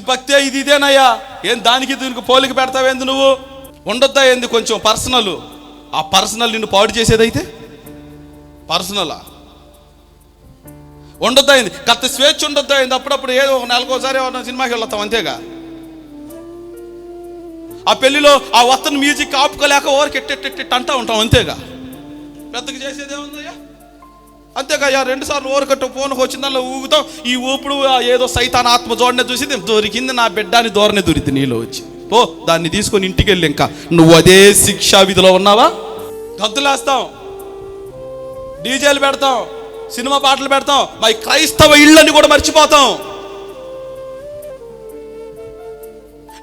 భక్తే ఇదేనయ్యా, ఏం దానికి దీనికి పోలిక పెడతావేంది నువ్వు? ఉండొద్దా ఏంది కొంచెం పర్సనల్? ఆ పర్సనల్ నిన్ను పాడు చేసేదైతే పర్సనలా? ఉండొద్దా ఏంది? కత్త స్వేచ్ఛ ఉండొద్దా ఏంది? అప్పుడప్పుడు ఏదో ఒక నెలకోసారి సినిమాకి వెళ్తాం అంతేగా. ఆ పెళ్లిలో ఆ వత్తను మ్యూజిక్ ఆపుకోలేక ఓరకెట్టెట్టెట్టు అంటా ఉంటాం అంతేగా. పెద్దగా చేసేదేముందయ్యా? అంతేగా. 2 సార్లు ఓరకట్టు ఫోన్కి వచ్చిందల్లా ఊగుతాం. ఈ ఊపుడు ఏదో సైతాన్ ఆత్మ జోడనే చూసింది, దొరికింది నా బిడ్డ అని ధోరణి దొరికింది నీలో వచ్చి. ఓ దాన్ని తీసుకొని ఇంటికి వెళ్ళి ఇంకా నువ్వు అదే శిక్షా విధిలో ఉన్నావా? గంతులేస్తాం, డీజేలు పెడతాం, సినిమా పాటలు పెడతాం, మా క్రైస్తవ ఇళ్ళని కూడా మర్చిపోతాం.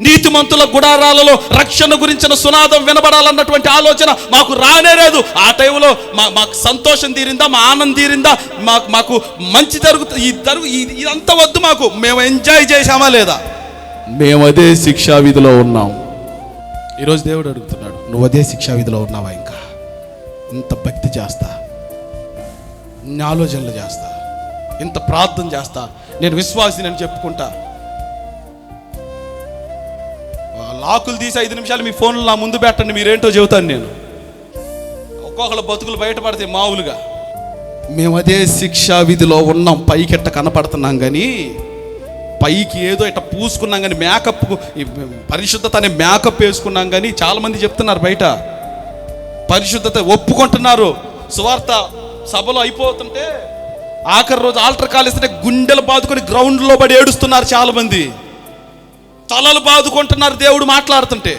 నీతిమంతుల గుడారాలలో రక్షణ గురించిన సునాదం వినబడాలన్నటువంటి ఆలోచన మాకు రానే లేదు. ఆ టైంలో మాకు సంతోషం తీరిందా? మా ఆనందం తీరిందా? మాకు మంచి జరుగుతుంది. ఇదంతా వద్దు మాకు. మేము ఎంజాయ్ చేశామా లేదా? మేము అదే శిక్షా విధిలో ఉన్నాం. ఈరోజు దేవుడు అడుగుతున్నాడు, నువ్వు అదే శిక్షా విధిలో ఉన్నావా? ఇంకా ఇంత భక్తి చేస్తా, ఇన్ని ఆలోచనలు చేస్తా, ఇంత ప్రార్థన చేస్తా, నేను విశ్వాసిని అని చెప్పుకుంటా, లాకులు తీసి 5 నిమిషాలు మీ ఫోన్లో నా ముందు పెట్టండి, మీరేంటో చెబుతాను నేను. ఒక్కొక్కళ్ళ బతుకులు బయటపడతాయి మామూలుగా. మేము అదే శిక్షా విధిలో ఉన్నాం. పైకి ఎట్ట కనపడుతున్నాం కానీ, పైకి ఏదో ఇట్ట పూసుకున్నాం కానీ, మేకప్ పరిశుద్ధత అనే మేకప్ వేసుకున్నాం కానీ, చాలామంది చెప్తున్నారు బయట పరిశుద్ధత ఒప్పుకుంటున్నారు. సువార్త సభలో అయిపోతుంటే ఆఖరి రోజు ఆల్టర్ కాల్ ఇస్తుంటే గుండెలు బాదుకొని గ్రౌండ్లో పడి ఏడుస్తున్నారు చాలామంది. తలలు బాదుకుంటున్నారు దేవుడు మాట్లాడుతుంటే.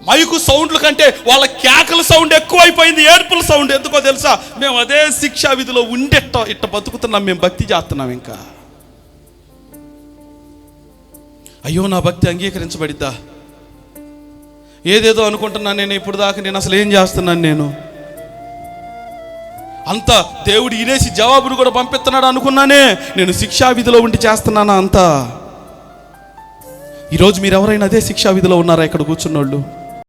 మైకు సౌండ్ల కంటే వాళ్ళ కేకల సౌండ్ ఎక్కువైపోయింది, ఏడుపుల సౌండ్. ఎందుకో తెలుసా? మేము అదే శిక్షా విధిలో ఇట్ట బతుకుతున్నాం, మేము భక్తి చేస్తున్నాం. ఇంకా అయ్యో నా భక్తి అంగీకరించబడిద్దా? ఏదేదో అనుకుంటున్నాను నేను ఇప్పుడు దాకా. నేను అసలు ఏం చేస్తున్నాను? నేను అంత దేవుడు ఇనేసి జవాబును కూడా పంపిస్తున్నాడు అనుకున్నానే. నేను శిక్షా విధిలో ఉండి చేస్తున్నానా అంతా? ఈరోజు మీరు ఎవరైనా అదే శిక్షా విధిలో ఉన్నారా ఇక్కడ కూర్చున్నోళ్ళు?